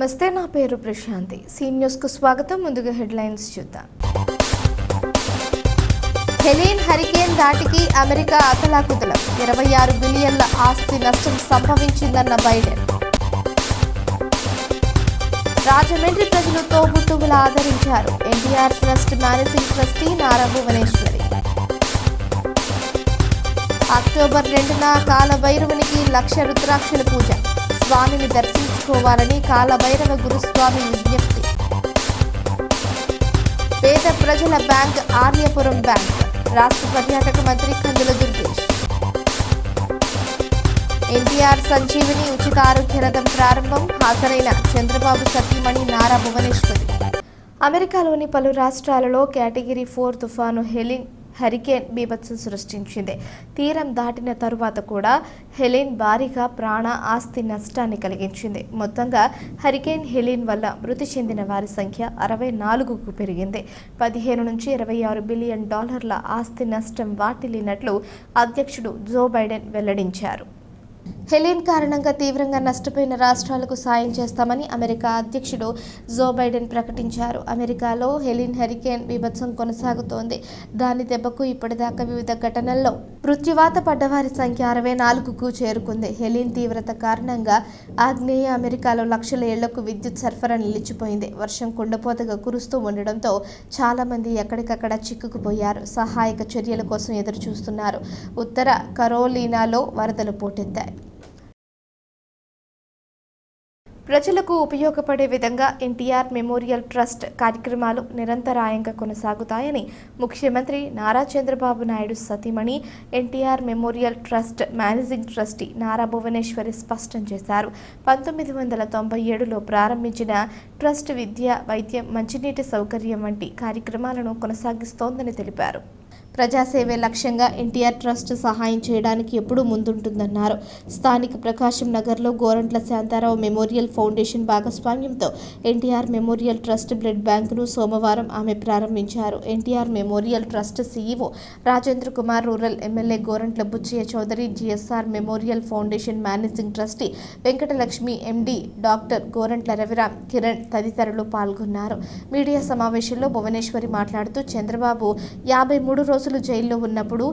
నమస్తే, నా పేరు ప్రశాంతి. సీ న్యూస్ కు స్వాగతం. ముందుగా హెడ్లైన్స్ చూద్దాం. హెలీన్ హరికేన్ దాటికి అమెరికా అతలాకుతలం. 26 బిలియన్ల ఆస్తి నష్టం సంభవించిందన్న బైడెన్. రాజమండ్రి ప్రజలు తోబుట్టువుల ఆదరించారు. NTR trust managing trustee Nara Bhuvaneshwari. October 2న కాలభైరవునికి 1,00,000 రుద్రాక్షల పూజ. స్వామిని దర్శించుకోవాలని కాలభైరవ గురుస్వామి విజ్ఞప్తి. పేద ప్రజల బ్యాంక్ ఆర్యపురం బ్యాంక్. రాష్ట్ర పర్యాటక మంత్రి కందుల దుర్గేష్. ఎన్టీఆర్ సంజీవిని ఉచిత ఆరోగ్య రథం ప్రారంభం. హాజరైన చంద్రబాబు సతీమణి నారా భువనేశ్వరి. అమెరికాలోని పలు రాష్ట్రాలలో కేటగిరీ 4 తుఫాను హెలీన్ హరికేన్ బీభత్సం సృష్టించింది. తీరం దాటిన తరువాత కూడా హెలీన్ భారీగా ప్రాణ ఆస్తి నష్టాన్ని కలిగించింది. మొత్తంగా హరికేన్ హెలీన్ వల్ల మృతి చెందిన వారి సంఖ్య 64కు పెరిగింది. 15 నుంచి 26 బిలియన్ డాలర్ల ఆస్తి నష్టం వాటిల్లినట్లు అధ్యక్షుడు జో బైడెన్ వెల్లడించారు. హెలీన్ కారణంగా తీవ్రంగా నష్టపోయిన రాష్ట్రాలకు సాయం చేస్తామని అమెరికా అధ్యక్షుడు జో బైడెన్ ప్రకటించారు. అమెరికాలో హెలీన్ హరికేన్ బీభత్సం కొనసాగుతోంది. దాని దెబ్బకు ఇప్పటిదాకా వివిధ ఘటనల్లో మృత్యువాత పడ్డవారి సంఖ్య 64కు చేరుకుంది. హెలీన్ తీవ్రత కారణంగా ఆగ్నేయ అమెరికాలో లక్షల ఏళ్లకు విద్యుత్ సరఫరా నిలిచిపోయింది. వర్షం కుండపోతగా కురుస్తూ ఉండడంతో చాలా మంది ఎక్కడికక్కడ చిక్కుకుపోయారు. సహాయక చర్యల కోసం ఎదురు చూస్తున్నారు. ఉత్తర కరోలినాలో వరదలు పోటెత్తాయి. ప్రజలకు ఉపయోగపడే విధంగా ఎన్టీఆర్ మెమోరియల్ ట్రస్ట్ కార్యక్రమాలు నిరంతరాయంగా కొనసాగుతాయని ముఖ్యమంత్రి నారా చంద్రబాబు నాయుడు సతీమణి NTR memorial trust managing trustee Nara Bhuvaneswari స్పష్టం చేశారు. 1997లో ప్రారంభించిన ట్రస్ట్ విద్య, వైద్యం, మంచినీటి సౌకర్యం వంటి కార్యక్రమాలను కొనసాగిస్తోందని తెలిపారు. ప్రజాసేవే లక్ష్యంగా ఎన్టీఆర్ ట్రస్ట్ సహాయం చేయడానికి ఎప్పుడూ ముందుంటుందన్నారు. స్థానిక ప్రకాశం నగర్లో గోరంట్ల శాంతారావు మెమోరియల్ ఫౌండేషన్ భాగస్వామ్యంతో ఎన్టీఆర్ మెమోరియల్ ట్రస్ట్ బ్లడ్ బ్యాంకును సోమవారం ఆమె ప్రారంభించారు. NTR memorial trust CEO Rajendra Kumar, rural MLA Gorantla Butchaiah Chowdary, GSR memorial foundation managing trustee Venkatalakshmi, MD doctor Gorantla Raviram, Kiran తదితరులు పాల్గొన్నారు. మీడియా సమావేశంలో భువనేశ్వరి మాట్లాడుతూ, చంద్రబాబు 53 రోజులు జైల్లో ఉన్నప్పుడు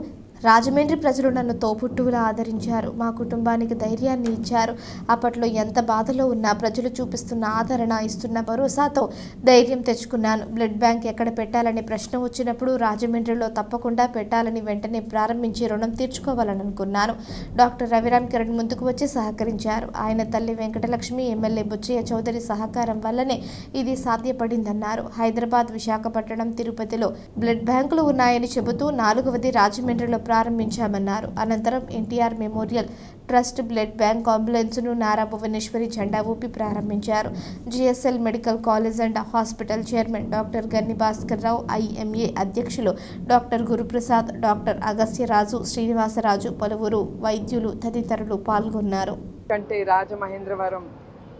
రాజమండ్రి ప్రజలు నన్ను తోబుట్టువులా ఆదరించారు. మా కుటుంబానికి ధైర్యాన్ని ఇచ్చారు. అప్పట్లో ఎంత బాధలో ఉన్నా ప్రజలు చూపిస్తున్న ఆదరణ, ఇస్తున్న భరోసాతో ధైర్యం తెచ్చుకున్నాను. బ్లడ్ బ్యాంక్ ఎక్కడ పెట్టాలనే ప్రశ్న వచ్చినప్పుడు రాజమండ్రిలో తప్పకుండా పెట్టాలని వెంటనే ప్రారంభించి రుణం తీర్చుకోవాలని అనుకున్నాను. డాక్టర్ రవిరామ్, కిరణ్ ముందుకు వచ్చి సహకరించారు. ఆయన తల్లి వెంకటలక్ష్మి, ఎమ్మెల్యే బుచ్చయ్య చౌదరి సహకారం వల్లనే ఇది సాధ్యపడిందన్నారు. హైదరాబాద్, విశాఖపట్నం, తిరుపతిలో బ్లడ్ బ్యాంకులు ఉన్నాయని చెబుతూ 4వది రాజమండ్రిలో ప్రారంభించామన్నారు. అనంతరం NTR memorial trust blood bank అంబులెన్స్ను నారా భువనేశ్వరి జెండా ఊపి ప్రారంభించారు. GSL medical college and hospital chairman doctor Ganni Bhaskar Rao, IMA అధ్యక్షులు డాక్టర్ గురుప్రసాద్, డాక్టర్ అగస్త్యరాజు, శ్రీనివాసరాజు, పలువురు వైద్యులు తదితరులు పాల్గొన్నారు. రాజమహేంద్రవరం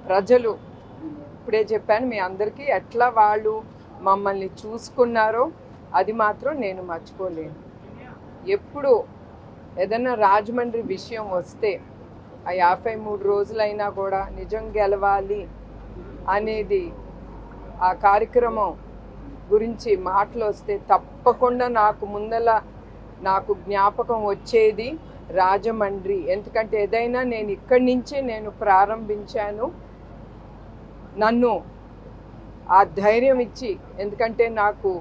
ప్రజలు ఇప్పుడే చెప్పాను మీ అందరికీ, ఎట్లా వాళ్ళు మమ్మల్ని చూసుకున్నారో అది మాత్రం నేను మర్చిపోలేను. ఎప్పుడు ఏదైనా రాజమండ్రి విషయం వస్తే ఆ 53 రోజులైనా కూడా నిజం గెలవాలి అనేది ఆ కార్యక్రమం గురించి మాటలు వస్తే తప్పకుండా నాకు జ్ఞాపకం వచ్చేది రాజమండ్రి. ఎందుకంటే ఏదైనా నేను ఇక్కడి నుంచే నేను ప్రారంభించాను. నన్ను ఆ ధైర్యం ఇచ్చి, ఎందుకంటే నాకు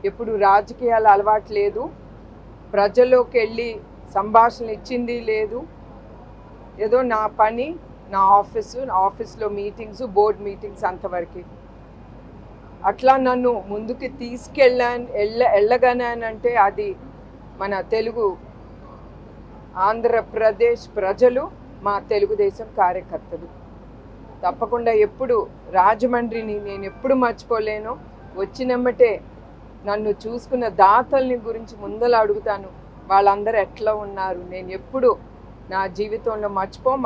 ఎప్పుడు రాజకీయాలు అలవాటు లేదు, ప్రజల్లోకి వెళ్ళి సంభాషణ ఇచ్చింది లేదు. ఏదో నా పని, నా ఆఫీస్లో మీటింగ్స్, బోర్డ్ మీటింగ్స్ అంతవరకు. అట్లా నన్ను ముందుకు వెళ్ళగానంటే అది మన తెలుగు ఆంధ్రప్రదేశ్ ప్రజలు, మా తెలుగుదేశం కార్యకర్తలు. తప్పకుండా ఎప్పుడు రాజమండ్రిని నేను ఎప్పుడు మర్చిపోలేను. వచ్చినమ్మటే నన్ను చూసుకున్న దాతల్ని గురించి ముందల అడుగుతాను, వాళ్ళందరూ ఎట్లా ఉన్నారు. నేను ఎప్పుడు నా జీవితంలో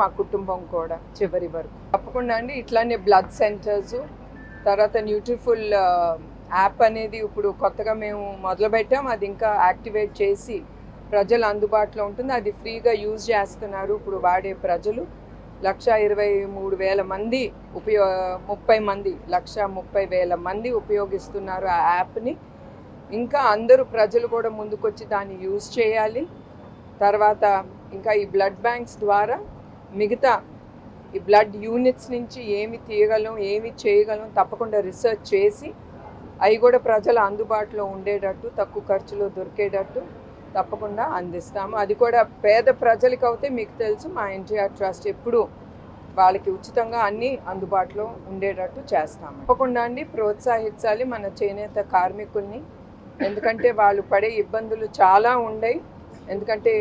మా కుటుంబం కూడా చివరి వరకు. తప్పకుండా అండి ఇట్లానే బ్లడ్ సెంటర్స్, తర్వాత న్యూట్రిఫుల్ యాప్ అనేది ఇప్పుడు కొత్తగా మేము మొదలుపెట్టాం. అది ఇంకా యాక్టివేట్ చేసి ప్రజలు అందుబాటులో ఉంటుంది. అది ఫ్రీగా యూజ్ చేస్తున్నారు ఇప్పుడు వాడే ప్రజలు. 1,23,000 మంది 30 మంది 1,30,000 మంది ఉపయోగిస్తున్నారు ఆ యాప్ని. ఇంకా అందరూ ప్రజలు కూడా ముందుకొచ్చి దాన్ని యూజ్ చేయాలి. తర్వాత ఇంకా ఈ బ్లడ్ బ్యాంక్స్ ద్వారా మిగతా ఈ బ్లడ్ యూనిట్స్ నుంచి ఏమి తీయగలం, ఏమి చేయగలం తప్పకుండా రీసెర్చ్ చేసి అవి కూడా ప్రజల అందుబాటులో ఉండేటట్టు, తక్కువ ఖర్చులో దొరికేటట్టు తప్పకుండా అందిస్తాము. అది కూడా పేద ప్రజలకి అయితే మీకు తెలుసు, మా ఎన్టీఆర్ ట్రస్ట్ ఎప్పుడు వాళ్ళకి ఉచితంగా అన్నీ అందుబాటులో ఉండేటట్టు చేస్తాము. తప్పకుండా అండి ప్రోత్సహించాలి మన చేనేత కార్మికుల్ని. ఎందుకంటే వాళ్ళు పడే ఇబ్బందులు చాలా ఉండయి. ఎందుకంటే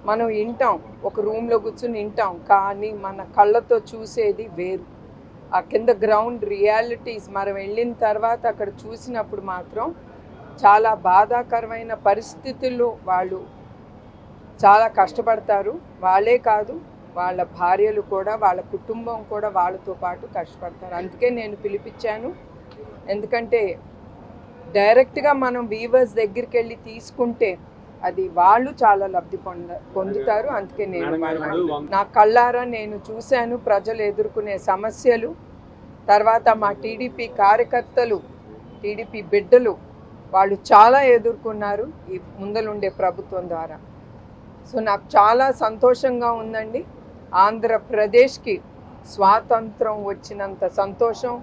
మనం వింటాం, ఒక రూమ్లో కూర్చుని వింటాం, కానీ మన కళ్ళతో చూసేది వేరు. ఆ కింద గ్రౌండ్ రియాలిటీస్ మనం వెళ్ళిన తర్వాత అక్కడ చూసినప్పుడు మాత్రం చాలా బాధాకరమైన పరిస్థితుల్లో వాళ్ళు చాలా కష్టపడతారు. వాళ్ళే కాదు, వాళ్ళ భార్యలు కూడా, వాళ్ళ కుటుంబం కూడా వాళ్ళతో పాటు కష్టపడతారు. అందుకే నేను పిలిపించాను. ఎందుకంటే డైరెక్ట్గా మనం వీవర్స్ దగ్గరికి వెళ్ళి తీసుకుంటే అది వాళ్ళు చాలా లబ్ధి పొందుతారు. అందుకే నేను నా కళ్ళారా నేను చూశాను ప్రజలు ఎదుర్కొనే సమస్యలు. తర్వాత మా టీడీపీ కార్యకర్తలు, టీడీపీ బిడ్డలు వాళ్ళు చాలా ఎదుర్కొన్నారు ఈ ముందలుండే ప్రభుత్వం ద్వారా. సో నాకు చాలా సంతోషంగా ఉందండి. ఆంధ్రప్రదేశ్కి స్వాతంత్రం వచ్చినంత సంతోషం,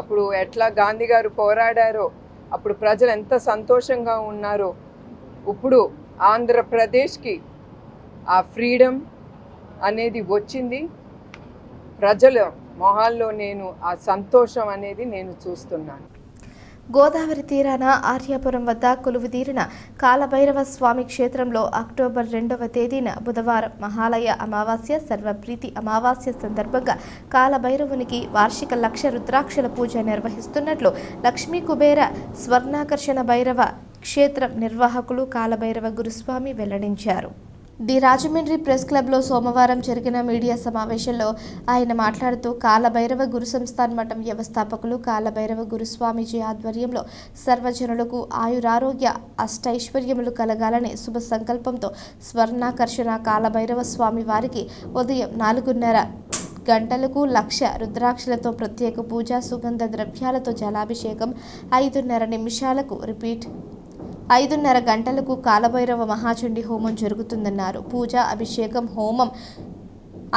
అప్పుడు ఎట్లా గాంధీ గారు పోరాడారో అప్పుడు ప్రజలు ఎంత సంతోషంగా ఉన్నారో, ఇప్పుడు ఆంధ్రప్రదేశ్కి ఆ ఫ్రీడమ్ అనేది వచ్చింది. ప్రజల మొహాల్లో నేను ఆ సంతోషం అనేది నేను చూస్తున్నాను. గోదావరి తీరాన ఆర్యాపురం వద్ద కొలువుదీరిన కాలభైరవ స్వామి క్షేత్రంలో అక్టోబర్ 2వ తేదీన బుధవారం మహాలయ అమావాస్య సర్వప్రీతి అమావాస్య సందర్భంగా కాలభైరవునికి వార్షిక 1,00,000 రుద్రాక్షల పూజ నిర్వహిస్తున్నట్లు లక్ష్మీ కుబేర స్వర్ణాకర్షణ భైరవ క్షేత్రం నిర్వాహకులు కాలభైరవ గురుస్వామి వెల్లడించారు. ది రాజమండ్రి ప్రెస్ క్లబ్లో సోమవారం జరిగిన మీడియా సమావేశంలో ఆయన మాట్లాడుతూ కాలభైరవ గురు సంస్థాన్ మఠం వ్యవస్థాపకులు కాలభైరవ గురుస్వామీజీ ఆధ్వర్యంలో సర్వజనులకు ఆయురారోగ్య అష్టైశ్వర్యములు కలగాలనే శుభ సంకల్పంతో స్వర్ణాకర్షణ కాలభైరవ స్వామి వారికి ఉదయం 4:30 గంటలకు 1,00,000 రుద్రాక్షలతో ప్రత్యేక పూజ, సుగంధ ద్రవ్యాలతో జలాభిషేకం, 5:30 నిమిషాలకు రిపీట్, 5:30 గంటలకు కాలభైరవ మహాచండీ హోమం జరుగుతుందన్నారు. పూజ, అభిషేకం, హోమం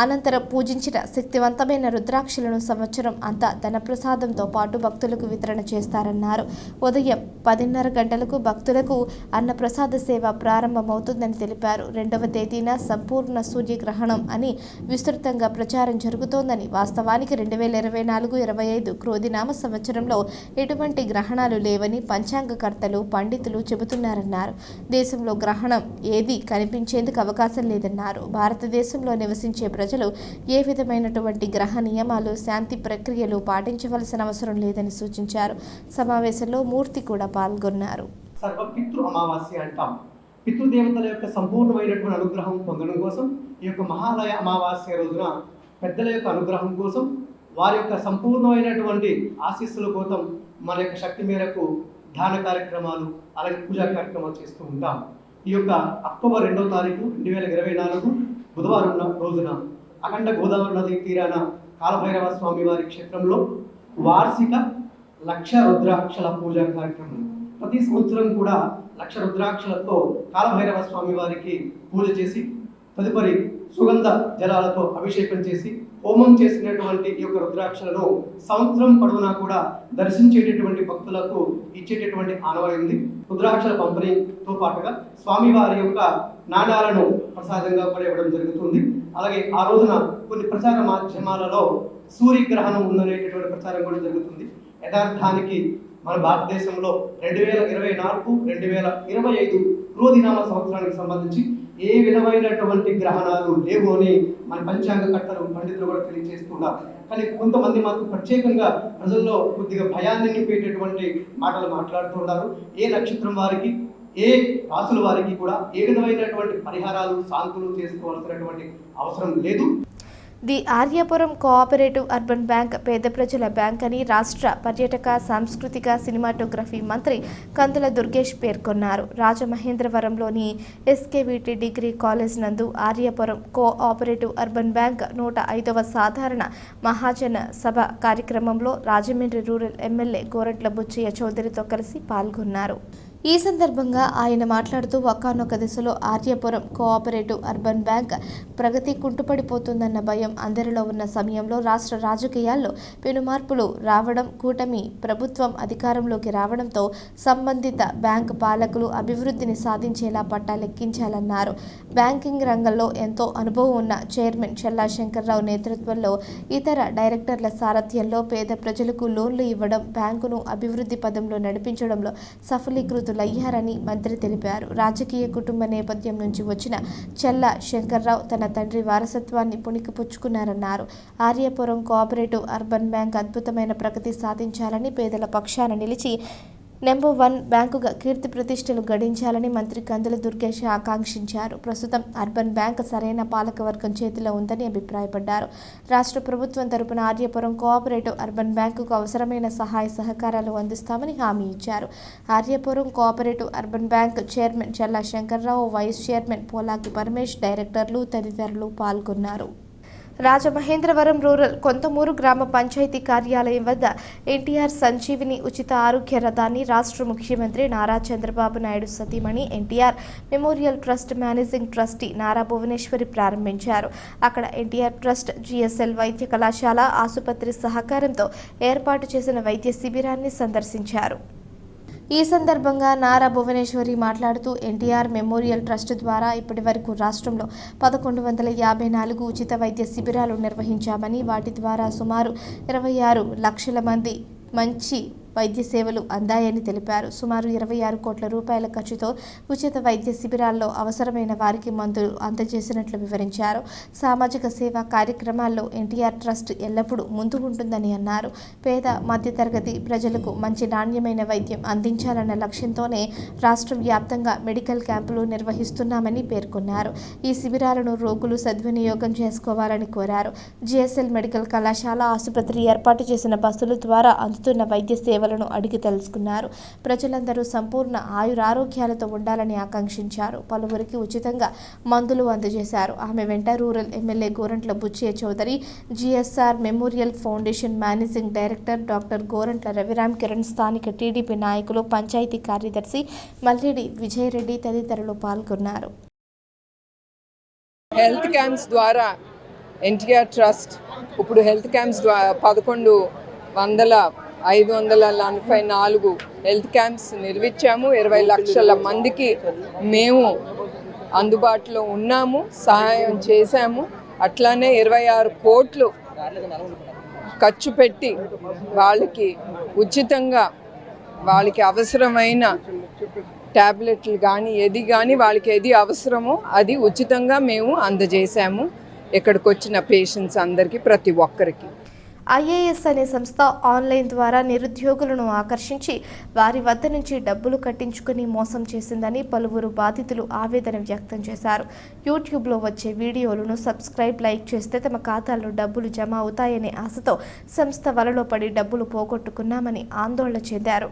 అనంతరం పూజించిన శక్తివంతమైన రుద్రాక్షలను సంవత్సరం అంతా ధనప్రసాదంతో పాటు భక్తులకు వితరణ చేస్తారన్నారు. ఉదయం 10:30 గంటలకు భక్తులకు అన్నప్రసాద సేవ ప్రారంభమవుతుందని తెలిపారు. 2వ తేదీన సంపూర్ణ సూర్యగ్రహణం అని విస్తృతంగా ప్రచారం జరుగుతోందని, వాస్తవానికి 2024-25 క్రోధినామ సంవత్సరంలో ఎటువంటి గ్రహణాలు లేవని పంచాంగకర్తలు, పండితులు చెబుతున్నారన్నారు. దేశంలో గ్రహణం ఏది కనిపించేందుకు అవకాశం లేదన్నారు. భారతదేశంలో నివసించే ప్రజలు ఏ విధమైనటువంటి గ్రహ నియమాలు, శాంతి ప్రక్రియలు పాటించవలసిన అవసరం లేదని సూచించారు. సమావేశంలో మూర్తి కూడా పాల్గొన్నారు. సర్వపితృ అమావాస్య అంటాం. పితృదేవతల యొక్క సంపూర్ణమైనటువంటి అనుగ్రహం పొందడం కోసం ఈ యొక్క మహాలయ అమావాస్య రోజున పెద్దల యొక్క అనుగ్రహం కోసం, వారి యొక్క సంపూర్ణమైనటువంటి ఆశీస్సుల కోసం మన యొక్క శక్తి మేరకు ధ్యాన కార్యక్రమాలు, అలాగే పూజా కార్యక్రమాలు చేస్తూ ఉంటాం. ఈ యొక్క అక్టోబర్ 2వ తారీఖు 2024 బుధవారం రోజున అఖండ గోదావరి నది తీరాన కాలభైరవ స్వామి వారి క్షేత్రంలో వార్షిక 1,00,000 రుద్రాక్షల పూజా కార్యక్రమం. ప్రతి సంవత్సరం కూడా 1,00,000 రుద్రాక్షలతో కాలభైరవ స్వామి వారికి పూజ చేసి, తదుపరి సుగంధ జలాలతో అభిషేకం చేసి, హోమం చేసినటువంటి ఈ యొక్క రుద్రాక్షలను సంవత్సరం పొడవునా కూడా దర్శించేటటువంటి భక్తులకు ఇచ్చేటటువంటి ఆనవాయి ఉంది. రుద్రాక్షల పంపిణీతో పాటుగా స్వామివారి యొక్క నాణాలను ప్రసాదంగా కూడా ఇవ్వడం జరుగుతుంది. అలాగే ఆ రోజున కొన్ని ప్రచార మాధ్యమాలలో సూర్యగ్రహణం ఉందనేటటువంటి ప్రచారం కూడా జరుగుతుంది. యథార్థానికి మన భారతదేశంలో 2024-2025 క్రోధినామ సంవత్సరానికి సంబంధించి ఏ విధమైనటువంటి గ్రహణాలు లేవు అని మన పంచాంగకర్తలు, పండితులు కూడా తెలియజేస్తున్నారు. కానీ కొంతమంది మాత్రం ప్రత్యేకంగా ప్రజల్లో కొద్దిగా భయాన్ని నింపేటటువంటి మాటలు మాట్లాడుతున్నారు. ఏ నక్షత్రం వారికి, ఏ రాసుల వారికి కూడా ఏ విధమైనటువంటి పరిహారాలు, శాంతులు చేసుకోవాల్సినటువంటి అవసరం లేదు. The Aryapuram cooperative urban bank పేద ప్రజల బ్యాంక్ అని రాష్ట్ర పర్యాటక సాంస్కృతిక సినిమాటోగ్రఫీ మంత్రి కందుల దుర్గేష్ పేర్కొన్నారు. రాజమహేంద్రవరంలోని ఎస్కేవిటి డిగ్రీ కాలేజ్ నందు ఆర్యాపురం కోఆపరేటివ్ అర్బన్ బ్యాంక్ 105వ సాధారణ మహాజన సభ కార్యక్రమంలో రాజమండ్రి రూరల్ ఎమ్మెల్యే గోరంట్ల బుచ్చయ్య చౌదరితో కలిసి పాల్గొన్నారు. ఈ సందర్భంగా ఆయన మాట్లాడుతూ ఒకానొక దశలో ఆర్యాపురం కోఆపరేటివ్ అర్బన్ బ్యాంక్ ప్రగతి కుంటుపడిపోతుందన్న భయం అందరిలో ఉన్న సమయంలో రాష్ట్ర రాజకీయాల్లో పెనుమార్పులు రావడం, కూటమి ప్రభుత్వం అధికారంలోకి రావడంతో సంబంధిత బ్యాంక్ పాలకులు అభివృద్ధిని సాధించేలా పట్టాలెక్కించాలన్నారు. బ్యాంకింగ్ రంగంలో ఎంతో అనుభవం ఉన్న చైర్మన్ చల్లా శంకర్రావు నేతృత్వంలో ఇతర డైరెక్టర్ల సారథ్యంలో పేద ప్రజలకు లోన్లు ఇవ్వడం, బ్యాంకును అభివృద్ధి పదంలో నడిపించడంలో సఫలీకృతులయ్యారని మంత్రి తెలిపారు. రాజకీయ కుటుంబ నేపథ్యం నుంచి వచ్చిన చల్లా శంకర్రావు తన తండ్రి వారసత్వాన్ని పుణికిపుచ్చుకున్నారన్నారు. ఆర్యాపురం కోఆపరేటివ్ అర్బన్ బ్యాంక్ అద్భుతమైన ప్రగతి సాధించాలని, పేదల పక్షాన నిలిచి నెంబర్ 1 బ్యాంకుగా కీర్తి ప్రతిష్టలు గడించాలని మంత్రి కందుల దుర్గేష్ ఆకాంక్షించారు. ప్రస్తుతం అర్బన్ బ్యాంక్ సరైన పాలకవర్గం చేతిలో ఉందని అభిప్రాయపడ్డారు. రాష్ట్ర ప్రభుత్వం తరపున ఆర్యాపురం కోఆపరేటివ్ అర్బన్ బ్యాంకుకు అవసరమైన సహాయ సహకారాలు అందిస్తామని హామీ ఇచ్చారు. Aryapuram cooperative urban bank chairman Challa Shankarrao, vice chairman Polaki Paramesh, డైరెక్టర్లు తదితరులు పాల్గొన్నారు. రాజమహేంద్రవరం రూరల్ కొంతమూరు గ్రామ పంచాయతీ కార్యాలయం వద్ద ఎన్టీఆర్ సంజీవిని ఉచిత ఆరోగ్య రథాన్ని రాష్ట్ర ముఖ్యమంత్రి నారా చంద్రబాబు నాయుడు సతీమణి NTR memorial trust managing trustee Nara Bhuvaneshwari ప్రారంభించారు. అక్కడ ఎన్టీఆర్ ట్రస్ట్, జిఎస్ఎల్ వైద్య కళాశాల ఆసుపత్రి సహకారంతో ఏర్పాటు చేసిన వైద్య శిబిరాన్ని సందర్శించారు. ఈ సందర్భంగా నారా భువనేశ్వరి మాట్లాడుతూ ఎన్టీఆర్ మెమోరియల్ ట్రస్ట్ ద్వారా ఇప్పటి వరకు రాష్ట్రంలో 1154 ఉచిత వైద్య శిబిరాలు నిర్వహించామని, వాటి ద్వారా సుమారు 26 లక్షల మంది మంచి వైద్య సేవలు అందాయని తెలిపారు. సుమారు 26 కోట్ల రూపాయల ఖర్చుతో ఉచిత వైద్య శిబిరాల్లో అవసరమైన వారికి మందులు అందజేసినట్లు వివరించారు. సామాజిక సేవా కార్యక్రమాల్లో ఎన్టీఆర్ ట్రస్ట్ ఎల్లప్పుడూ ముందు ఉంటుందని అన్నారు. పేద మధ్యతరగతి ప్రజలకు మంచి నాణ్యమైన వైద్యం అందించాలన్న లక్ష్యంతోనే రాష్ట్ర వ్యాప్తంగా మెడికల్ క్యాంపులు నిర్వహిస్తున్నామని పేర్కొన్నారు. ఈ శిబిరాలను రోగులు సద్వినియోగం చేసుకోవాలని కోరారు. జిఎస్ఎల్ మెడికల్ కళాశాల ఆసుపత్రి ఏర్పాటు చేసిన బస్సుల ద్వారా అందుతున్న వైద్య సేవలను అడిగి తెలుసుకున్నారు. ప్రజలందరూ సంపూర్ణ ఆయురారోగ్యాలతో ఉండాలని ఆకాంక్షించారు. పలువురికి ఉచితంగా మందులు అందజేశారు. ఆమె వెంట rural MLA Gorantla Butchaiah Chowdary, GSR memorial foundation managing director doctor Gorantla Raviram Kiran, స్థానిక టీడీపీ నాయకులు, పంచాయతీ కార్యదర్శి మల్లిడి విజయరెడ్డి తదితరులు పాల్గొన్నారు. హెల్త్ క్యాంప్స్ ద్వారా ఎన్టీఆర్ ట్రస్ట్ ఇప్పుడు హెల్త్ క్యాంప్స్ ద్వారా 11,544 హెల్త్ క్యాంప్స్ నిర్మించాము. 20 లక్షల మందికి మేము అందుబాటులో ఉన్నాము, సహాయం చేశాము. అట్లానే 26 కోట్లు ఖర్చు పెట్టి వాళ్ళకి ఉచితంగా వాళ్ళకి అవసరమైన ట్యాబ్లెట్లు కానీ వాళ్ళకి ఏది అవసరమో అది ఉచితంగా మేము అందజేశాము. ఇక్కడికి వచ్చిన పేషెంట్స్ అందరికీ, ప్రతి ఒక్కరికి. ఐఏఎస్ అనే సంస్థ ఆన్లైన్ ద్వారా నిరుద్యోగులను ఆకర్షించి వారి వద్ద నుంచి డబ్బులు కట్టించుకుని మోసం చేసిందని పలువురు బాధితులు ఆవేదన వ్యక్తం చేశారు. యూట్యూబ్లో వచ్చే వీడియోలను సబ్స్క్రైబ్, లైక్ చేస్తే తమ ఖాతాల్లో డబ్బులు జమ అవుతాయనే ఆశతో సంస్థ వలలో పడి డబ్బులు పోగొట్టుకున్నామని ఆందోళన చెందారు.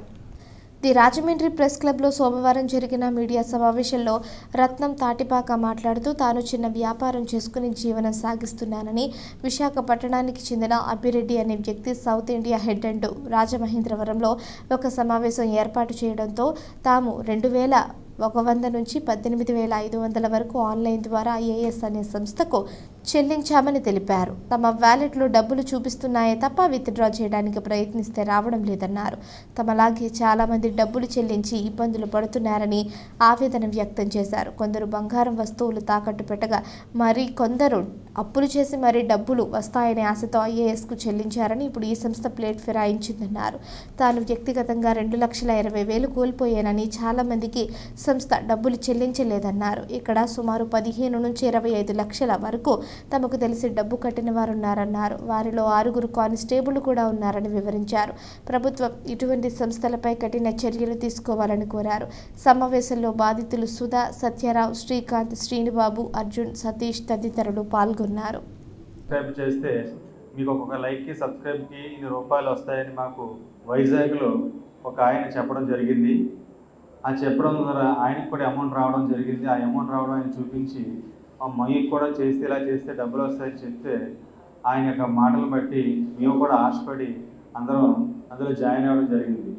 ది రాజమండ్రి ప్రెస్ క్లబ్లో సోమవారం జరిగిన మీడియా సమావేశంలో రత్నం తాటిపాక మాట్లాడుతూ తాను చిన్న వ్యాపారం చేసుకుని జీవనం సాగిస్తున్నానని, విశాఖపట్టణానికి చెందిన అబ్బిరెడ్డి అనే వ్యక్తి సౌత్ ఇండియా హెడ్ అంటూ రాజమహేంద్రవరంలో ఒక సమావేశం ఏర్పాటు చేయడంతో తాము 2,100 నుంచి 18,500 వరకు ఆన్లైన్ ద్వారా ఐఏఎస్ అనే సంస్థకు చెల్లించామని తెలిపారు. తమ వ్యాలెట్లో డబ్బులు చూపిస్తున్నాయే తప్ప విత్డ్రా చేయడానికి ప్రయత్నిస్తే రావడం లేదన్నారు. తమలాగే చాలామంది డబ్బులు చెల్లించి ఇబ్బందులు పడుతున్నారని ఆవేదన వ్యక్తం చేశారు. కొందరు బంగారం వస్తువులు తాకట్టు పెట్టగా మరి కొందరు అప్పులు చేసి మరీ డబ్బులు వస్తాయనే ఆశతో ఐఏఎస్కు చెల్లించారని, ఇప్పుడు ఈ సంస్థ ప్లేట్ ఫిరాయించిందన్నారు. తాను వ్యక్తిగతంగా 2,20,000 కోల్పోయానని, చాలామందికి సంస్థ డబ్బులు చెల్లించలేదన్నారు. ఇక్కడ సుమారు 15 నుంచి 25 లక్షల వరకు తమకు తెలిసి డబ్బు కట్టిన వారున్నారన్నారు. వారిలో 6 కానిస్టేబుల్ కూడా ఉన్నారని వివరించారు. ప్రభుత్వం ఇటువంటి సంస్థలపై కఠిన చర్యలు తీసుకోవాలని కోరారు. సమావేశంలో బాధితులు సుధా, సత్యారావు, శ్రీకాంత్, శ్రీనిబాబు, అర్జున్, సతీష్ తదితరులు పాల్గొన్నారు. సబ్స్క్రైబ్ చేస్తే మీకు ఒక్కొక్క లైక్కి సబ్స్క్రైబ్కి ఇన్ని రూపాయలు వస్తాయని మాకు వైజాగ్లో ఒక ఆయన చెప్పడం జరిగింది. ఆ చెప్పడం ద్వారా ఆయనకు కూడా అమౌంట్ రావడం జరిగింది. ఆ అమౌంట్ రావడం ఆయన చూపించి మీకు కూడా చేస్తే ఇలా చేస్తే డబ్బులు వస్తాయని చెప్తే ఆయన యొక్క మాటలు బట్టి మేము కూడా ఆశపడి అందరం అందులో జాయిన్ అవ్వడం జరిగింది.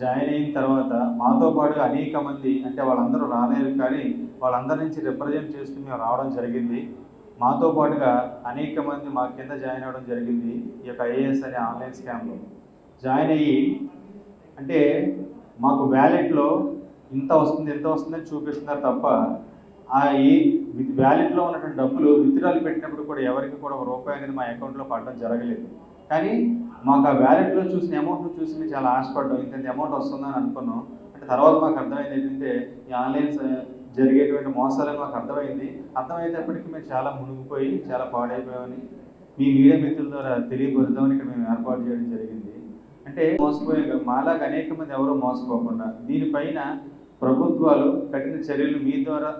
జాయిన్ అయిన తర్వాత మాతో పాటుగా అనేక మంది, అంటే వాళ్ళందరూ రాలేరు కానీ వాళ్ళందరి నుంచి రిప్రజెంట్ చేసుకుని మేము రావడం జరిగింది. మాతో పాటుగా అనేక మంది మా కింద జాయిన్ అవ్వడం జరిగింది. ఈ యొక్క ఐఏఎస్ అనే ఆన్లైన్ స్కామ్లో జాయిన్ అయ్యి, అంటే మాకు వ్యాలెట్లో ఇంత వస్తుందని చూపిస్తున్నారు తప్ప ఈ వ్యాలెట్లో ఉన్నటువంటి డబ్బులు విత్డ్రాలు పెట్టినప్పుడు కూడా ఎవరికి కూడా ₹1 అనేది మా అకౌంట్లో పడడం జరగలేదు. కానీ మాకు ఆ వ్యాలెట్లో చూసిన అమౌంట్ను చూసి మేము చాలా ఆశపడ్డాం, ఇంత అమౌంట్ వస్తుందని అనుకున్నాం. అంటే తర్వాత మాకు అర్థమైంది ఏంటంటే ఈ ఆన్లైన్ జరిగేటువంటి మోసాలని మాకు అర్థమయ్యేటప్పటికీ మేము చాలా మునిగిపోయి చాలా పాడైపోయామని మీ మీడియా మిత్రుల ద్వారా తెలియపరుద్దామని ఇక్కడ మేము ఏర్పాటు చేయడం జరిగింది. అంటే మోసపోయే మాలాగా అనేక మంది ఎవరో మోసపోకుండా దీనిపైన ప్రభుత్వాలు కఠిన చర్యలు మీ ద్వారా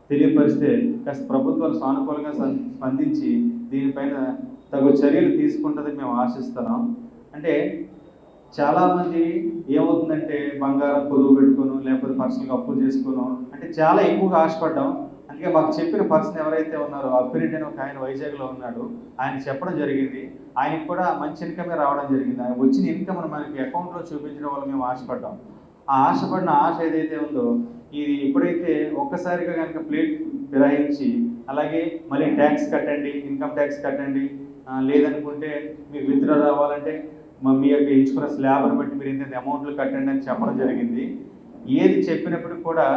తెలియపరిస్తే కాస్త ప్రభుత్వాలు సానుకూలంగా స్పందించి దీనిపైన తగు చర్యలు తీసుకుంటుందని మేము ఆశిస్తున్నాం. అంటే చాలామంది ఏమవుతుందంటే బంగారం పొదుపు పెట్టుకోను, లేకపోతే పర్సనల్గా అప్పులు చేసుకోను, అంటే చాలా ఎక్కువగా ఆశపడ్డాం. అందుకే మాకు చెప్పిన పర్సన్ ఎవరైతే ఉన్నారో అప్పిరెడ్డి అని ఒక ఆయన వైజాగ్లో ఉన్నాడు, ఆయన చెప్పడం జరిగింది. ఆయనకు కూడా మంచి ఇన్కమే రావడం జరిగింది. ఆయన వచ్చిన ఇన్కమ్ మనకి అకౌంట్లో చూపించడం వల్ల మేము ఆశపడ్డాం. ఆ ఆశపడిన ఆశ ఏదైతే ఉందో ఇది ఎప్పుడైతే ఒక్కసారిగా కనుక ప్లేట్ ఫిరాయించి అలాగే మళ్ళీ ట్యాక్స్ కట్టండి, ఇన్కమ్ ట్యాక్స్ కట్టండి, లేదనుకుంటే మీకు విత్డ్రా రావాలంటే మీ యొక్క ఎంచుకున్న స్లాబ్ని బట్టి మీరు ఇంత అమౌంట్లు కట్టండి అని చెప్పడం జరిగింది. ఏది చెప్పినప్పటికి కూడా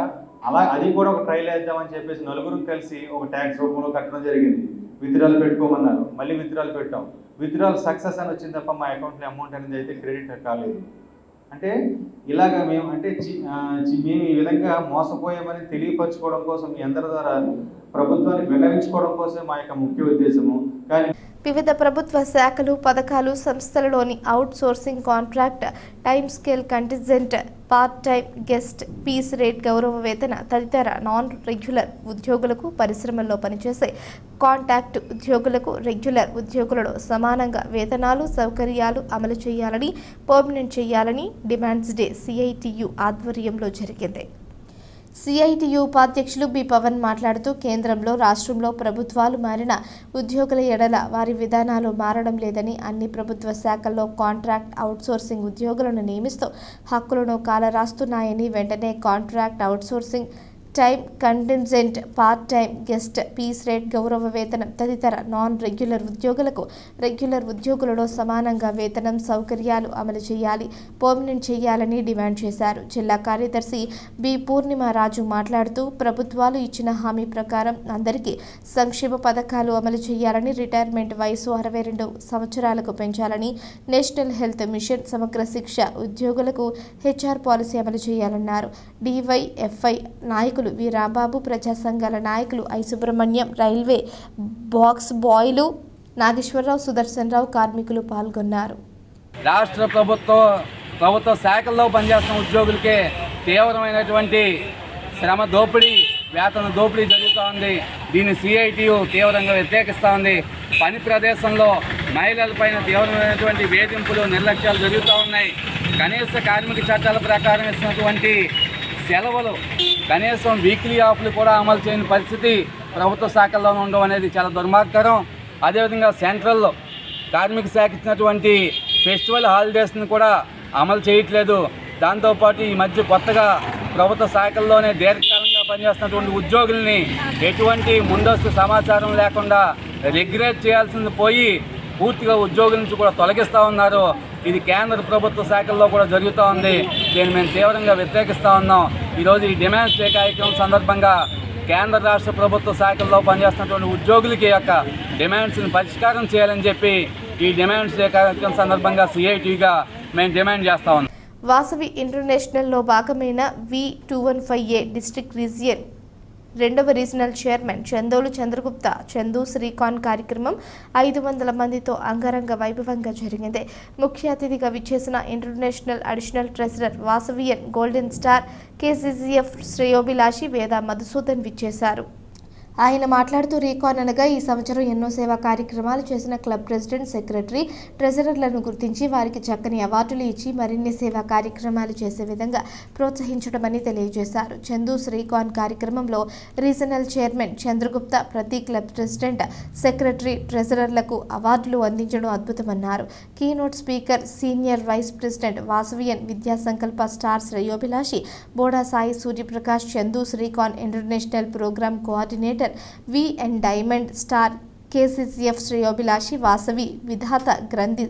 అది కూడా ఒక ట్రైల్ వేద్దామని చెప్పేసి నలుగురు కలిసి ఒక ట్యాక్స్ రూపంలో కట్టడం జరిగింది. విత్డ్రాలు పెట్టుకోమన్నారు, మళ్ళీ విత్డ్రాలు పెట్టాం. విత్డ్రాల్ సక్సెస్ అని వచ్చింది తప్ప మా అకౌంట్లో అమౌంట్ అనేది అయితే క్రెడిట్ కాలేదు. అంటే ఇలాగ మేము మేము ఈ విధంగా మోసపోయామని తెలియపరచుకోవడం కోసం మీ అందరి ద్వారా ప్రభుత్వాన్ని విన్నవించుకోవడం కోసం మా యొక్క ముఖ్య ఉద్దేశము. కానీ వివిధ ప్రభుత్వ శాఖలు, పథకాలు, సంస్థలలోని outsourcing contract, time scale contingent, part time, guest, piece rate, గౌరవ వేతన తదితర నాన్ రెగ్యులర్ ఉద్యోగులకు, పరిశ్రమల్లో పనిచేసే కాంట్రాక్ట్ ఉద్యోగులకు, రెగ్యులర్ ఉద్యోగులలో సమానంగా వేతనాలు, సౌకర్యాలు అమలు చేయాలని, పర్మనెంట్ చేయాలని డిమాండ్స్ డే సిఐటియు ఆధ్వర్యంలో జరిగింది. సిఐటియు ఉపాధ్యక్షులు బి పవన్ మాట్లాడుతూ కేంద్రంలో, రాష్ట్రంలో ప్రభుత్వాలు మారిన ఉద్యోగుల ఎడల వారి విధానాలు మారడం లేదని, అన్ని ప్రభుత్వ శాఖల్లో కాంట్రాక్ట్ అవుట్సోర్సింగ్ ఉద్యోగులను నియమిస్తూ హక్కులను కాలరాస్తున్నాయని, వెంటనే contract outsourcing, time contingent, part time, guest, piece rate, గౌరవ వేతనం తదితర నాన్ రెగ్యులర్ ఉద్యోగులకు, రెగ్యులర్ ఉద్యోగులలో సమానంగా వేతనం, సౌకర్యాలు అమలు చేయాలి, పర్మనెంట్ చేయాలని డిమాండ్ చేశారు. జిల్లా కార్యదర్శి బి పూర్ణిమారాజు మాట్లాడుతూ ప్రభుత్వాలు ఇచ్చిన హామీ ప్రకారం అందరికీ సంక్షేమ పథకాలు అమలు చేయాలని, రిటైర్మెంట్ వయసు 62 సంవత్సరాలకు పెంచాలని, నేషనల్ హెల్త్ మిషన్, సమగ్ర శిక్ష, ఉద్యోగులకు హెచ్ఆర్ పాలసీ అమలు చేయాలన్నారు. డివైఎఫ్ఐ నాయకులు వి రాంబాబు, ప్రజా సంఘాల నాయకులు ఐ సుబ్రహ్మణ్యం, రైల్వే బాక్స్ బాయ్లు నాగేశ్వరరావు, సుదర్శన్ రావు, కార్మికులు పాల్గొన్నారు. రాష్ట్ర ప్రభుత్వ శాఖల్లో పనిచేస్తున్న ఉద్యోగులకే తీవ్రమైనటువంటి శ్రమ దోపిడీ, వేతన దోపిడీ జరుగుతూ ఉంది. దీన్ని సిఐటియు తీవ్రంగా వ్యతిరేకిస్తూ ఉంది. పని ప్రదేశంలో మహిళలపైన తీవ్రమైనటువంటి వేధింపులు, నిర్లక్ష్యాలు జరుగుతూ ఉన్నాయి. కనీస కార్మిక చట్టాల ప్రకారం ఇస్తున్నటువంటి సెలవులు, కనీసం వీక్లీ ఆఫ్లు కూడా అమలు చేయని పరిస్థితి ప్రభుత్వ శాఖల్లో ఉండడం అనేది చాలా దుర్మార్గకరం. అదేవిధంగా సెంట్రల్లో కార్మిక శాఖ ఇచ్చినటువంటి ఫెస్టివల్ హాలిడేస్ని కూడా అమలు చేయట్లేదు. దాంతోపాటు ఈ మధ్య కొత్తగా ప్రభుత్వ శాఖల్లోనే దీర్ఘకాలంగా పనిచేస్తున్నటువంటి ఉద్యోగుల్ని ఎటువంటి ముందస్తు సమాచారం లేకుండా రెగ్యులేట్ చేయాల్సింది పోయి పూర్తిగా ఉద్యోగుల నుంచి కూడా తొలగిస్తూ ఉన్నారు. ఇది కేంద్ర ప్రభుత్వ శాఖల్లో కూడా జరుగుతూ ఉంది. దీన్ని మేము తీవ్రంగా వ్యతిరేకిస్తూ ఉన్నాం. ఈరోజు ఈ డిమాండ్స్ డే కార్యక్రమం సందర్భంగా కేంద్ర రాష్ట్ర ప్రభుత్వ శాఖల్లో పనిచేస్తున్నటువంటి ఉద్యోగులకి యొక్క డిమాండ్స్ని పరిష్కారం చేయాలని చెప్పి ఈ డిమాండ్స్ డే కార్యక్రమం సందర్భంగా సిఐటిగా మేము డిమాండ్ చేస్తూ ఉన్నాం. వాసవి ఇంటర్నేషనల్లో భాగమైన V215A డిస్ట్రిక్ట్ రీజియన్ 2వ రీజనల్ చైర్మన్ చందోలు చంద్రగుప్త చందు శ్రీకాన్ కార్యక్రమం 500 మందితో అంగరంగ వైభవంగా జరిగింది. ముఖ్య అతిథిగా విచ్చేసిన international additional treasurer, Vasavian golden star, KCCF శ్రేయోభిలాషి వేద మధుసూదన్ విచ్చేశారు. ఆయన మాట్లాడుతూ రీకాన్ అనగా ఈ సంవత్సరం ఎన్నో సేవా కార్యక్రమాలు చేసిన క్లబ్ ప్రెసిడెంట్, సెక్రటరీ, ట్రెజరర్లను గుర్తించి వారికి చక్కని అవార్డులు ఇచ్చి మరిన్ని సేవా కార్యక్రమాలు చేసే విధంగా ప్రోత్సహించడమని తెలియజేశారు. చందూస్ రీకాన్ కార్యక్రమంలో రీజనల్ చైర్మన్ చంద్రగుప్త ప్రతి క్లబ్ ప్రెసిడెంట్, సెక్రటరీ, ట్రెజరర్లకు అవార్డులు అందించడం అద్భుతమన్నారు. Keynote speaker senior vice president Vasavian, Vidya Sankalpa star శ్రేయోభిలాషి Boda Sai Suryaprakash, Chandu's recon international program coordinator VN diamond star KCCF శ్రేయోభిలాషి వాసవి, విధాత గ్రంథి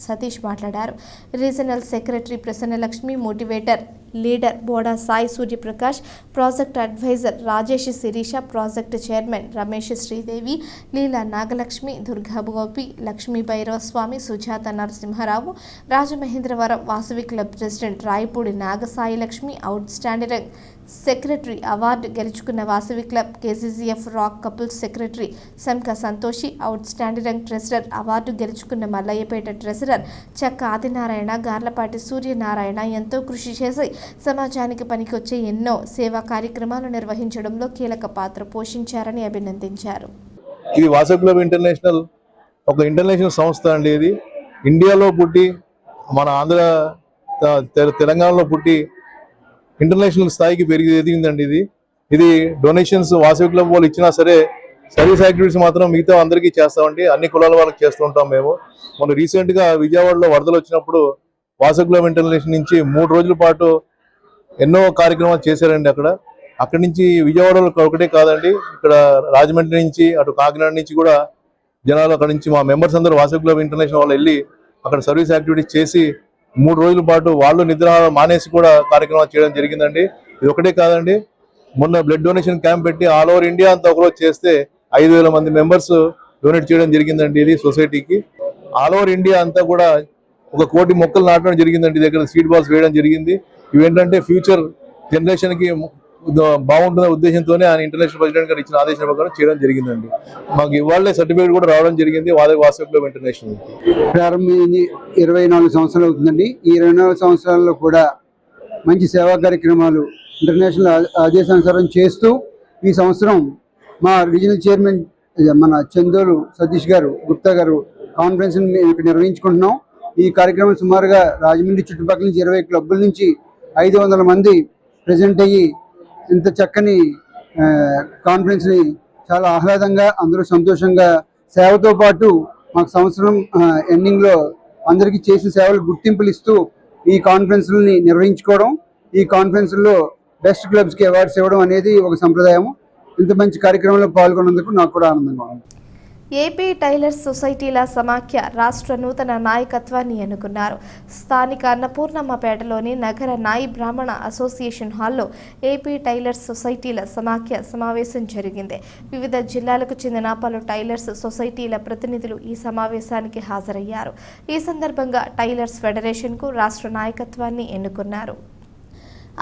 సతీష్ మాట్లాడారు. Regional secretary Prasannalakshmi, motivator leader Boda Sai Suryaprakash, project adviser Rajesh Sirisha, project chairman Ramesh Sridevi, Leela Nagalakshmi, Durga Gopi, Lakshmi Bhairavaswamy, Sujatha Narasimha Rao, Rajamahendravaram Vasavi club president Rayapudi Nagasai Lakshmi, outstanding secretary award గెలుచుకున్న Vasavi club KCCF rock couples secretary Sanka Santoshi, outstanding treasurer award గెలుచుకున్న Mallayyapeta treasurer చక్క ఆదినారాయణ, గార్లపాటి సూర్యనారాయణ ఎంతో కృషి చేసి సమాజానికి పనికొచ్చే ఎన్నో సేవా కార్యక్రమాలు నిర్వహించడంలో కీలక పాత్ర పోషించారని అభినందించారు. ఇది వాసవి క్లబ్ ఇంటర్నేషనల్ ఒక ఇంటర్నేషనల్ సంస్థ అండి. ఇది ఇండియాలో పుట్టి మన తెలంగాణలో పుట్టి ఇంటర్నేషనల్ స్థాయికి ఎదిగిందండి. ఇది డొనేషన్స్ వాసవి క్లబ్ వాళ్ళు ఇచ్చినా సరే సర్వీస్ యాక్టివిటీస్ మాత్రం మిగతా అందరికీ చేస్తామండి. అన్ని కులాల వాళ్ళకి చేస్తూ ఉంటాం మేము. మొన్న రీసెంట్గా విజయవాడలో వరదలు వచ్చినప్పుడు వాసవి క్లబ్ ఇంటర్నేషనల్ నుంచి 3 రోజుల పాటు ఎన్నో కార్యక్రమాలు చేశారండి. అక్కడి నుంచి విజయవాడలో ఒకటే కాదండి, ఇక్కడ రాజమండ్రి నుంచి అటు కాకినాడ నుంచి కూడా జనాలు అక్కడి నుంచి మా మెంబర్స్ అందరూ వాసవి క్లబ్ ఇంటర్నేషనల్ వాళ్ళు వెళ్ళి అక్కడ సర్వీస్ యాక్టివిటీస్ చేసి 3 రోజుల పాటు వాళ్ళు నిద్ర మానేసి కూడా కార్యక్రమాలు చేయడం జరిగిందండి. ఇది ఒకటే కాదండి, మొన్న బ్లడ్ డొనేషన్ క్యాంప్ పెట్టి ఆల్ ఓవర్ ఇండియా అంతా ఒకరోజు చేస్తే 5,000 మంది మెంబర్స్ డొనేట్ చేయడం జరిగిందండి. ఇది సొసైటీకి ఆల్ ఓవర్ ఇండియా అంతా కూడా 1 కోటి మొక్కలు నాటడం జరిగిందండి. దగ్గర సీడ్ బాల్స్ వేయడం జరిగింది. ఇవేంటంటే ఫ్యూచర్ జనరేషన్ కి బాగుంటున్న ఉద్దేశంతోనే ఆయన ఇంటర్నేషనల్ ప్రెసిడెంట్ గారు ఇచ్చిన ఆదేశం ప్రకారం చేయడం జరిగిందండి. మాకు ఇవాళ సర్టిఫికేట్ కూడా రావడం జరిగింది వాసవి క్లబ్ ఇంటర్నేషనల్. ప్రారంభించి 24 సంవత్సరాలు అవుతుందండి. ఈ 24 సంవత్సరాల్లో కూడా మంచి సేవా కార్యక్రమాలు ఇంటర్నేషనల్ ఆదేశానుసారం చేస్తూ ఈ సంవత్సరం మా రీజనల్ చైర్మన్ మన చందోలు సతీష్ గారు, గుప్తా గారు కాన్ఫరెన్స్ ఇక్కడ నిర్వహించుకుంటున్నాం. ఈ కార్యక్రమం సుమారుగా రాజమండ్రి చుట్టుపక్కల నుంచి 20 క్లబ్బుల నుంచి 500 మంది ప్రజెంట్ అయ్యి ఇంత చక్కని కాన్ఫరెన్స్ని చాలా ఆహ్లాదంగా అందరూ సంతోషంగా సేవతో పాటు మాకు సంవత్సరం ఎండింగ్లో అందరికీ చేసిన సేవలు గుర్తింపులు ఇస్తూ ఈ కాన్ఫరెన్స్ని నిర్వహించుకోవడం, ఈ కాన్ఫరెన్స్లో బెస్ట్ క్లబ్స్కి అవార్డ్స్ ఇవ్వడం అనేది ఒక సంప్రదాయం. ఇంత మంచి కార్యక్రమంలో పాల్గొన్నందుకు నాకు కూడా ఆనందంగా ఉంది. ఏపీ టైలర్స్ సొసైటీల సమాఖ్య రాష్ట్ర నూతన నాయకత్వాన్ని ఎన్నుకున్నారు. స్థానిక అన్నపూర్ణమ్మపేటలోని నగర నాయి బ్రాహ్మణ అసోసియేషన్ హాల్లో ఏపీ టైలర్స్ సొసైటీల సమాఖ్య సమావేశం జరిగింది. వివిధ జిల్లాలకు చెందిన పలు టైలర్స్ సొసైటీల ప్రతినిధులు ఈ సమావేశానికి హాజరయ్యారు. ఈ సందర్భంగా టైలర్స్ ఫెడరేషన్కు రాష్ట్ర నాయకత్వాన్ని ఎన్నుకున్నారు.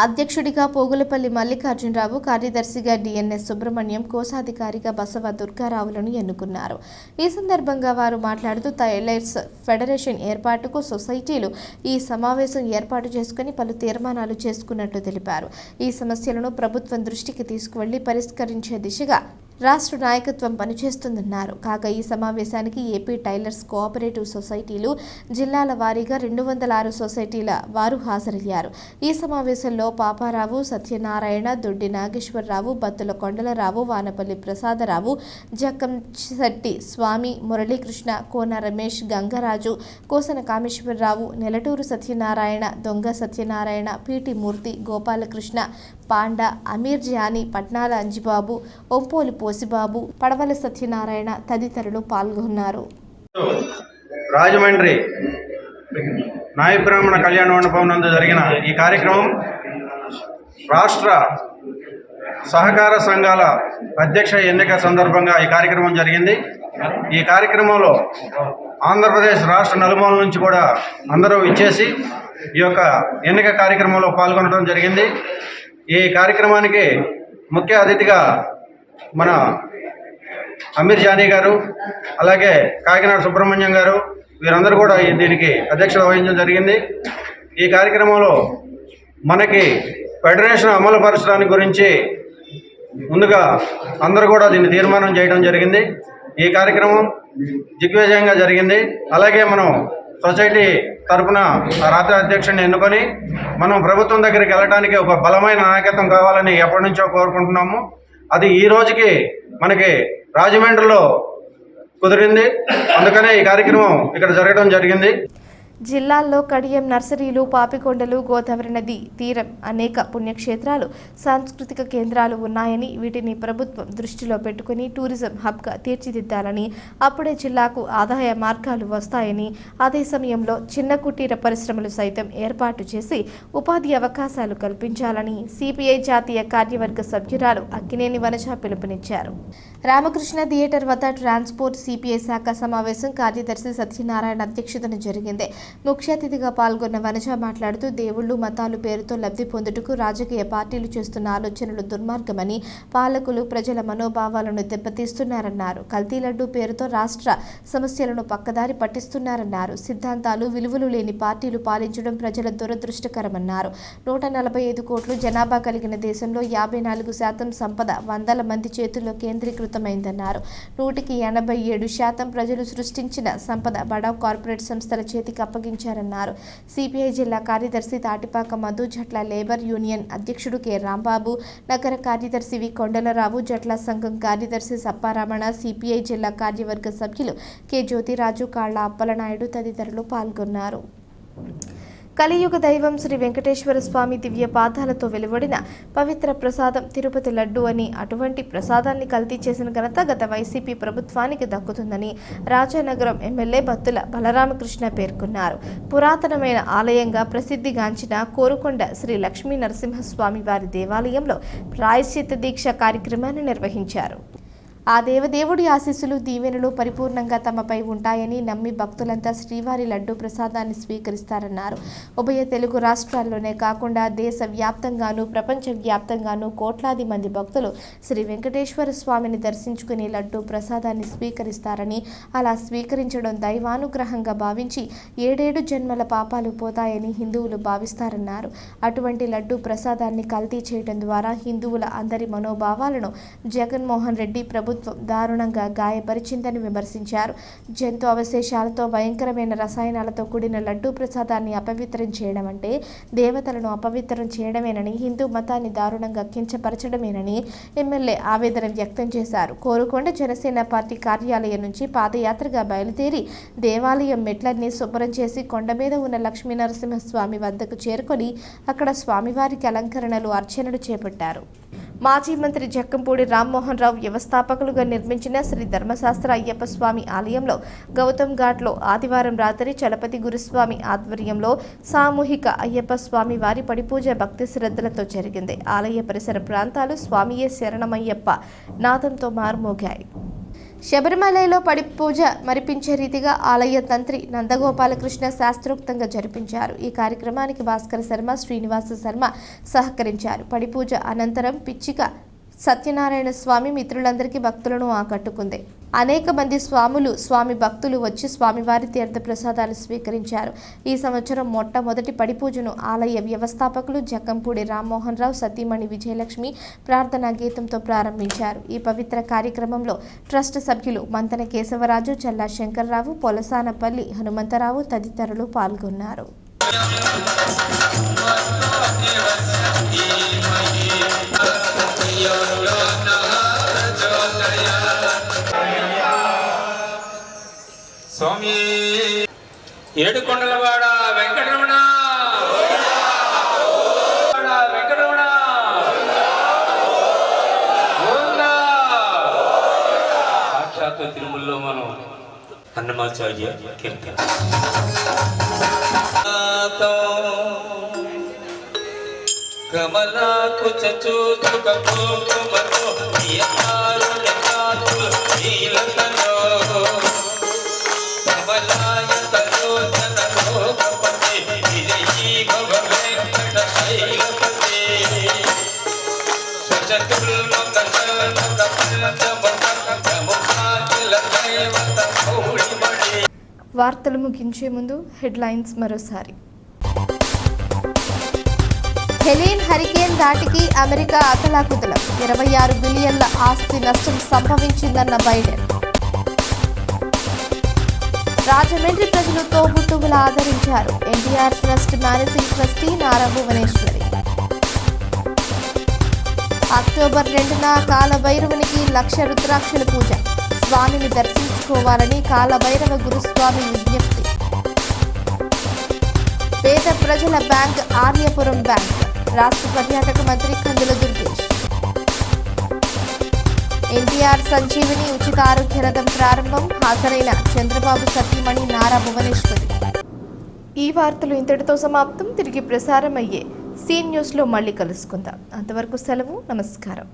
అధ్యక్షుడిగా పోగులపల్లి మల్లికార్జునరావు, కార్యదర్శిగా డిఎన్ఎస్ సుబ్రహ్మణ్యం, కోశాధికారిగా బసవ దుర్గారావులను ఎన్నుకున్నారు. ఈ సందర్భంగా వారు మాట్లాడుతూ టైలర్స్ ఫెడరేషన్ ఏర్పాటుకు సొసైటీలు ఈ సమావేశం ఏర్పాటు చేసుకుని పలు తీర్మానాలు చేసుకున్నట్టు తెలిపారు. ఈ సమస్యలను ప్రభుత్వం దృష్టికి తీసుకువెళ్లి పరిష్కరించే దిశగా రాష్ట్ర నాయకత్వం పనిచేస్తుందన్నారు. కాగా ఈ సమావేశానికి ఏపీ టైలర్స్ కోఆపరేటివ్ సొసైటీలు జిల్లాల వారీగా 206 సొసైటీల వారు హాజరయ్యారు. ఈ సమావేశంలో పాపారావు, సత్యనారాయణ, దొడ్డి నాగేశ్వరరావు, బత్తుల కొండలరావు, వానపల్లి ప్రసాదరావు, జక్కం శెట్టి స్వామి, మురళీకృష్ణ, కోన రమేష్, గంగరాజు, కోసన కామేశ్వరరావు, నెలటూరు సత్యనారాయణ, దొంగ సత్యనారాయణ, పీటి మూర్తి, గోపాలకృష్ణ, పాండా, అమీర్ జానీ, పట్నాల అంజిబాబు, ఒంపోలి పోసిబాబు, పడవల సత్యనారాయణ తదితరులు పాల్గొన్నారు. రాజమండ్రి నాయ బ్రాహ్మణ కళ్యాణ మండపం నందు జరిగిన ఈ కార్యక్రమం రాష్ట్ర సహకార సంఘాల అధ్యక్ష ఎన్నిక సందర్భంగా ఈ కార్యక్రమం జరిగింది. ఈ కార్యక్రమంలో ఆంధ్రప్రదేశ్ రాష్ట్ర నలుమూల నుంచి కూడా అందరూ ఇచ్చేసి ఈ యొక్క ఎన్నిక కార్యక్రమంలో పాల్గొనడం జరిగింది. ఈ కార్యక్రమానికి ముఖ్య అతిథిగా మన అమీర్ జానీ గారు, అలాగే కాకినాడ సుబ్రహ్మణ్యం గారు, వీరందరూ కూడా దీనికి అధ్యక్షత వహించడం జరిగింది. ఈ కార్యక్రమంలో మనకి ఫెడరేషన్ అమలు పరచడానికి గురించి ముందుగా అందరూ కూడా దీన్ని తీర్మానం చేయడం జరిగింది. ఈ కార్యక్రమం దిగ్విజయంగా జరిగింది. అలాగే మనం సొసైటీ తరఫున రాత్రి అధ్యక్షుడిని ఎన్నుకొని మనం ప్రభుత్వం దగ్గరికి వెళ్ళడానికి ఒక బలమైన నాయకత్వం కావాలని ఎప్పటి నుంచో కోరుకుంటున్నాము. అది ఈ రోజుకి మనకి రాజమండ్రిలో కుదిరింది. అందుకనే ఈ కార్యక్రమం ఇక్కడ జరగడం జరిగింది. జిల్లాల్లో కడియం నర్సరీలు, పాపికొండలు, గోదావరి నది తీరం అనేక పుణ్యక్షేత్రాలు, సాంస్కృతిక కేంద్రాలు ఉన్నాయని, వీటిని ప్రభుత్వం దృష్టిలో పెట్టుకుని టూరిజం హబ్గా తీర్చిదిద్దాలని, అప్పుడే జిల్లాకు ఆదాయ మార్గాలు వస్తాయని, అదే సమయంలో చిన్న కుటీర పరిశ్రమలు సైతం ఏర్పాటు చేసి ఉపాధి అవకాశాలు కల్పించాలని సిపిఐ జాతీయ కార్యవర్గ సభ్యురాలు అక్కినేని వనజ పిలుపునిచ్చారు. రామకృష్ణ థియేటర్ వద్ద ట్రాన్స్పోర్ట్ సిపిఐ శాఖ సమావేశం కార్యదర్శి సత్యనారాయణ అధ్యక్షతన జరిగింది. ముఖ్య అతిథిగా పాల్గొన్న వనజ మాట్లాడుతూ దేవుళ్లు మతాలు పేరుతో లబ్ధి పొందుటకు రాజకీయ పార్టీలు చేస్తున్న ఆలోచనలు దుర్మార్గమని, పాలకులు ప్రజల మనోభావాలను దెబ్బతీస్తున్నారన్నారు. కల్తీ లడ్డూ పేరుతో రాష్ట్ర సమస్యలను పక్కదారి పట్టిస్తున్నారన్నారు. సిద్ధాంతాలు, విలువలు లేని పార్టీలు పాలించడం ప్రజల దురదృష్టకరమన్నారు. 145 కోట్లు జనాభా కలిగిన దేశంలో 54% సంపద వందల మంది చేతుల్లో కేంద్రీకృతమైందన్నారు. 187% ప్రజలు సృష్టించిన సంపద బడా కార్పొరేట్ సంస్థల చేతికి అప్పగించారన్నారు. సిపిఐ జిల్లా కార్యదర్శి తాటిపాక మధు, జట్ల లేబర్ యూనియన్ అధ్యక్షుడు కె రాంబాబు, నగర కార్యదర్శి వి కొండలరావు, జట్ల సంఘం కార్యదర్శి సప్పారమణ, సిపిఐ జిల్లా కార్యవర్గ సభ్యులు కె జ్యోతిరాజు, కాళ్ల అప్పలనాయుడు తదితరులు పాల్గొన్నారు. కలియుగ దైవం శ్రీ వెంకటేశ్వర స్వామి దివ్య పాదాలతో వెలువడిన పవిత్ర ప్రసాదం తిరుపతి లడ్డు అని, అటువంటి ప్రసాదాన్ని కల్తీ చేసిన ఘనత గత వైసీపీ ప్రభుత్వానికి దక్కుతుందని రాజానగరం ఎమ్మెల్యే బత్తుల బలరామకృష్ణ పేర్కొన్నారు. పురాతనమైన ఆలయంగా ప్రసిద్ధిగాంచిన కోరుకొండ శ్రీ లక్ష్మీ నరసింహస్వామి వారి దేవాలయంలో ప్రాయశ్చిత్త దీక్ష కార్యక్రమాన్ని నిర్వహించారు. ఆ దేవదేవుడి ఆశీస్సులు, దీవెనలు పరిపూర్ణంగా తమపై ఉంటాయని నమ్మి భక్తులంతా శ్రీవారి లడ్డూ ప్రసాదాన్ని స్వీకరిస్తారన్నారు. ఉభయ తెలుగు రాష్ట్రాల్లోనే కాకుండా దేశ వ్యాప్తంగానూ ప్రపంచ వ్యాప్తంగానూ కోట్లాది మంది భక్తులు శ్రీ వెంకటేశ్వర స్వామిని దర్శించుకుని లడ్డూ ప్రసాదాన్ని స్వీకరిస్తారని, అలా స్వీకరించడం దైవానుగ్రహంగా భావించి 7 జన్మల పాపాలు పోతాయని హిందువులు భావిస్తారన్నారు. అటువంటి లడ్డూ ప్రసాదాన్ని కల్తీ చేయడం ద్వారా హిందువుల అందరి మనోభావాలను జగన్మోహన్ రెడ్డి ప్రభుత్వం దారుణంగా గాయపరిచిందని విమర్శించారు. జంతు అవశేషాలతో, భయంకరమైన రసాయనాలతో కూడిన లడ్డూ ప్రసాదాన్ని అపవిత్రం చేయడం అంటే దేవతలను అపవిత్రం చేయడమేనని, హిందూ మతాన్ని దారుణంగా కించపరచడమేనని ఎమ్మెల్యే ఆవేదన వ్యక్తం చేశారు. కోరుకొండ జనసేన పార్టీ కార్యాలయం నుంచి పాదయాత్రగా బయలుదేరి దేవాలయం మెట్లన్నీ శుభ్రం చేసి కొండ మీద ఉన్న లక్ష్మీ నరసింహస్వామి వద్దకు చేరుకొని అక్కడ స్వామివారికి అలంకరణలు, అర్చనలు చేపట్టారు. మాజీ మంత్రి జక్కంపూడి రామ్మోహన్ రావు వ్యవస్థాపకులుగా నిర్మించిన శ్రీ ధర్మశాస్త్ర అయ్యప్ప స్వామి ఆలయంలో గౌతమ్ ఘాట్లో ఆదివారం రాత్రి చలపతి గురుస్వామి ఆధ్వర్యంలో సామూహిక అయ్యప్ప స్వామి వారి పడిపూజ భక్తి శ్రద్ధలతో జరిగింది. ఆలయ పరిసర ప్రాంతాలు స్వామియే శరణమయ్యప్ప నాదంతో మారుమోగాయి. శబరిమలలో పడిపూజ మరిపించే రీతిగా ఆలయ తంత్రి నందగోపాలకృష్ణ శాస్త్రోక్తంగా జరిపించారు. ఈ కార్యక్రమానికి భాస్కర్ శర్మ, శ్రీనివాస శర్మ సహకరించారు. పడిపూజ అనంతరం పిచ్చిక సత్యనారాయణ స్వామి మిత్రులందరికీ భక్తులను ఆకట్టుకుంది. అనేక మంది స్వామి భక్తులు వచ్చి స్వామివారి తీర్థ ప్రసాదాలు స్వీకరించారు. ఈ సంవత్సరం మొట్టమొదటి పడిపూజను ఆలయ వ్యవస్థాపకులు జక్కంపూడి రామ్మోహన్ రావు, సతీమణి విజయలక్ష్మి ప్రార్థనా గీతంతో ప్రారంభించారు. ఈ పవిత్ర కార్యక్రమంలో ట్రస్ట్ సభ్యులు మంతన కేశవరాజు, చల్లా శంకర్రావు, పొలసానపల్లి హనుమంతరావు తదితరులు పాల్గొన్నారు. స్వామి ఏడుకొండలవాడ వెంకటరమణ, వెంకటరమణ సాక్షాత్ తిరుమలలో మనం అన్నమాచార్య కీర్తన కమలాకు చూచుకమో వార్తలు ముగించే ముందు హెడ్లైన్స్ మరోసారి. హెలీన్ హరికేన్ ధాటికి అమెరికా అతలాకుతలం 26 బిలియన్ల ఆస్తి నష్టం సంభవించిందన్న బైడెన్. రాజమండ్రి ప్రజలు తోబుట్టువులు ఆదరించారు. NTR trust managing trustee Nara Bhuvaneshwari. October 2న కాలభైరవునికి 1,00,000 రుద్రాక్షల పూజ. స్వామిని దర్శించుకోవాలని కాలభైరవ గురుస్వామి విజ్ఞప్తి. పేద ప్రజల బ్యాంక్ ఆర్యపురం బ్యాంక్. రాష్ట్ర పర్యాటక మంత్రి కందుల దుర్గేష్. ఎన్టీఆర్ సంజీవిని ఉచిత ఆరోగ్య రథం ప్రారంభం. హాజరైన చంద్రబాబు సతీమణి నారా భువనేశ్వరి. ఈ వార్తలు ఇంతటితో సమాప్తం. తిరిగి ప్రసారం అయ్యే సీ న్యూస్లో మళ్ళీ కలుసుకుందాం. అంతవరకు సెలవు. నమస్కారం.